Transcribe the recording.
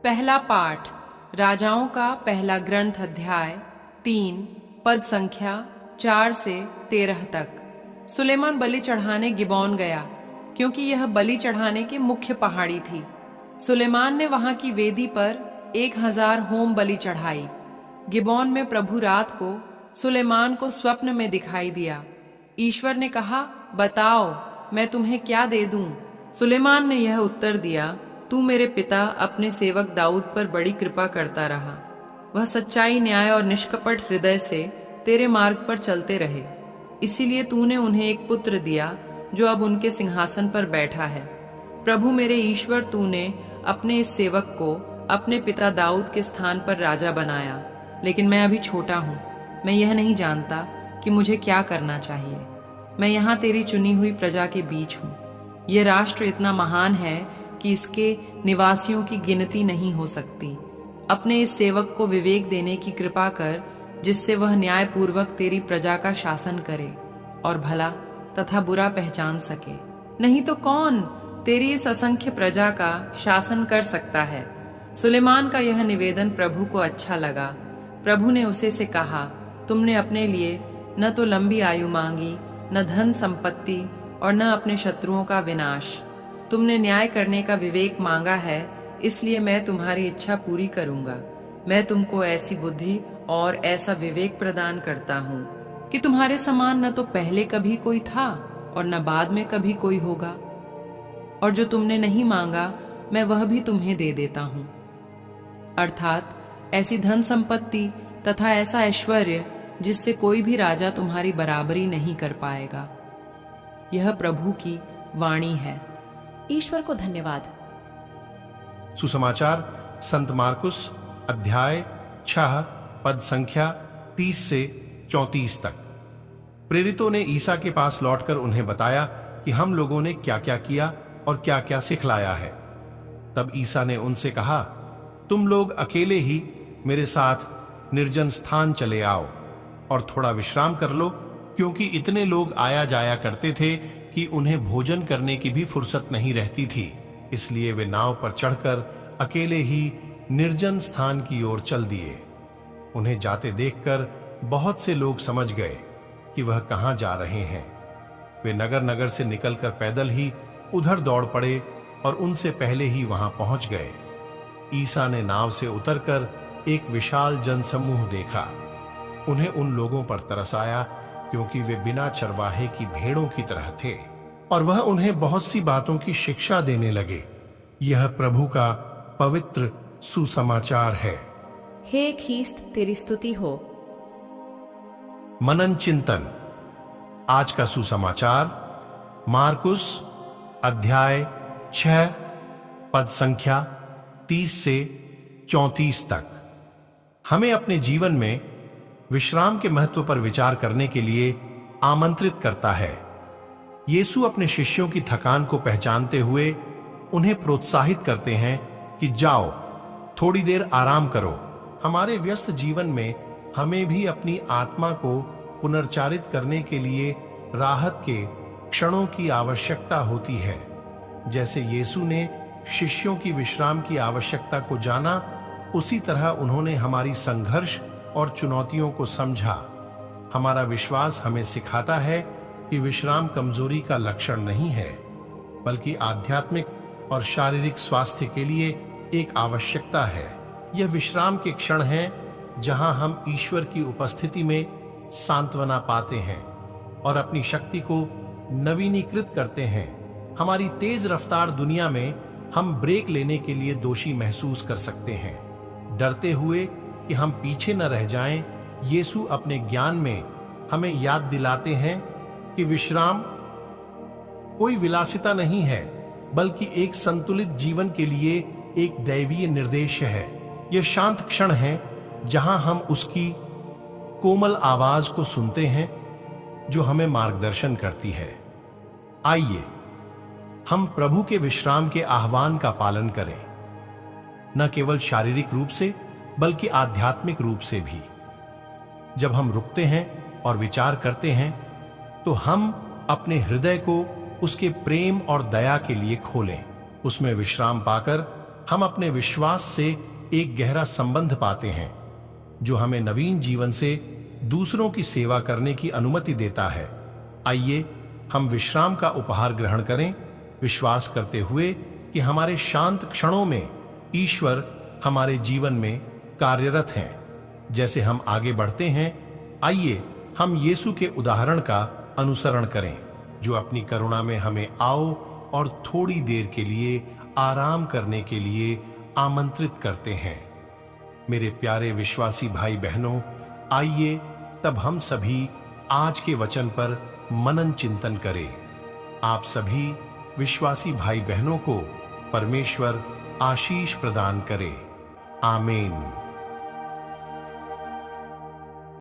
पहला पाठ राजाओं का पहला ग्रंथ अध्याय 3 पद संख्या 4 से 13 तक। सुलेमान बलि चढ़ाने गिबोन गया, क्योंकि यह बलि चढ़ाने की मुख्य पहाड़ी थी। सुलेमान ने वहां की वेदी पर 1000 होम बलि चढ़ाई। गिबोन में प्रभु रात को सुलेमान को स्वप्न में दिखाई दिया। ईश्वर ने कहा, बताओ मैं तुम्हें क्या दे दूं? सुलेमान ने यह उत्तर दिया, तू मेरे पिता अपने सेवक दाऊद पर बड़ी कृपा करता रहा। वह सच्चाई, न्याय और निष्कपट हृदय से तेरे मार्ग पर चलते रहे। इसीलिए तूने उन्हें एक पुत्र दिया जो अब उनके सिंहासन पर बैठा है। प्रभु मेरे ईश्वर, तूने अपने इस सेवक को अपने पिता दाऊद के स्थान पर राजा बनाया। लेकिन मैं अभी छोटा हूँ, मैं यह नहीं जानता कि मुझे क्या करना चाहिए। मैं यहाँ तेरी चुनी हुई प्रजा के बीच हूँ। ये राष्ट्र इतना महान है कि इसके निवासियों की गिनती नहीं हो सकती। अपने इस सेवक को विवेक देने की कृपा कर, जिससे वह न्यायपूर्वक तेरी प्रजा का शासन करे और भला तथा बुरा पहचान सके। नहीं तो कौन तेरी इस असंख्य प्रजा का शासन कर सकता है? सुलेमान का यह निवेदन प्रभु को अच्छा लगा। प्रभु ने उसे से कहा, तुमने अपने लिए न तो लंबी आयु मांगी, न धन संपत्ति और न अपने शत्रुओं का विनाश। तुमने न्याय करने का विवेक मांगा है, इसलिए मैं तुम्हारी इच्छा पूरी करूंगा। मैं तुमको ऐसी बुद्धि और ऐसा विवेक प्रदान करता हूँ कि तुम्हारे समान न तो पहले कभी कोई था और न बाद में कभी कोई होगा। और जो तुमने नहीं मांगा, मैं वह भी तुम्हें दे देता हूँ, अर्थात ऐसी धन संपत्ति तथा ऐसा ऐश्वर्य जिससे कोई भी राजा तुम्हारी बराबरी नहीं कर पाएगा। यह प्रभु की वाणी है। ईश्वर को धन्यवाद। सुसमाचार संत मार्कुस अध्याय 6 पद संख्या 30 से 34 तक। प्रेरितों ने ईसा के पास लौटकर उन्हें बताया कि हम लोगों ने क्या क्या किया और क्या क्या सिखलाया है। तब ईसा ने उनसे कहा, तुम लोग अकेले ही मेरे साथ निर्जन स्थान चले आओ और थोड़ा विश्राम कर लो, क्योंकि इतने लोग आया जाया करते थे कि उन्हें भोजन करने की भी फुर्सत नहीं रहती थी। इसलिए वे नाव पर चढ़कर अकेले ही निर्जन स्थान की ओर चल दिए। उन्हें जाते देखकर बहुत से लोग समझ गए कि वह कहां जा रहे हैं। वे नगर नगर से निकलकर पैदल ही उधर दौड़ पड़े और उनसे पहले ही वहां पहुंच गए। ईसा ने नाव से उतरकर एक विशाल जनसमूह देखा। उन्हें उन लोगों पर तरस आया, क्योंकि वे बिना चरवाहे की भेड़ों की तरह थे, और वह उन्हें बहुत सी बातों की शिक्षा देने लगे। यह प्रभु का पवित्र सुसमाचार है। हे ख्रीस्त, तेरी स्तुति हो। मनन चिंतन। आज का सुसमाचार मार्कुस अध्याय 6 पद संख्या 30 से 34 तक हमें अपने जीवन में विश्राम के महत्व पर विचार करने के लिए आमंत्रित करता है। यीशु अपने शिष्यों की थकान को पहचानते हुए उन्हें प्रोत्साहित करते हैं कि जाओ, थोड़ी देर आराम करो। हमारे व्यस्त जीवन में हमें भी अपनी आत्मा को पुनर्चारित करने के लिए राहत के क्षणों की आवश्यकता होती है। जैसे यीशु ने शिष्यों की विश्राम की आवश्यकता को जाना, उसी तरह उन्होंने हमारी संघर्ष और चुनौतियों को समझा। हमारा विश्वास हमें सिखाता है कि विश्राम कमजोरी का लक्षण नहीं है, बल्कि आध्यात्मिक और शारीरिक स्वास्थ्य के लिए एक आवश्यकता है। यह विश्राम के क्षण हैं जहां हम ईश्वर की उपस्थिति में सांत्वना पाते हैं और अपनी शक्ति को नवीनीकृत करते हैं। हमारी तेज रफ्तार दुनिया में हम ब्रेक लेने के लिए दोषी महसूस कर सकते हैं, डरते हुए कि हम पीछे न रह जाएं। यीशु अपने ज्ञान में हमें याद दिलाते हैं कि विश्राम कोई विलासिता नहीं है, बल्कि एक संतुलित जीवन के लिए एक दैवीय निर्देश है। यह शांत क्षण है जहां हम उसकी कोमल आवाज को सुनते हैं जो हमें मार्गदर्शन करती है। आइए हम प्रभु के विश्राम के आह्वान का पालन करें, न केवल शारीरिक रूप से बल्कि आध्यात्मिक रूप से भी। जब हम रुकते हैं और विचार करते हैं, तो हम अपने हृदय को उसके प्रेम और दया के लिए खोलें। उसमें विश्राम पाकर हम अपने विश्वास से एक गहरा संबंध पाते हैं जो हमें नवीन जीवन से दूसरों की सेवा करने की अनुमति देता है। आइए हम विश्राम का उपहार ग्रहण करें, विश्वास करते हुए कि हमारे शांत क्षणों में ईश्वर हमारे जीवन में कार्यरत हैं। जैसे हम आगे बढ़ते हैं, आइए हम यीशु के उदाहरण का अनुसरण करें, जो अपनी करुणा में हमें आओ और थोड़ी देर के लिए आराम करने के लिए आमंत्रित करते हैं। मेरे प्यारे विश्वासी भाई बहनों, आइए तब हम सभी आज के वचन पर मनन चिंतन करें। आप सभी विश्वासी भाई बहनों को परमेश्वर आशीष प्रदान करे। आमीन।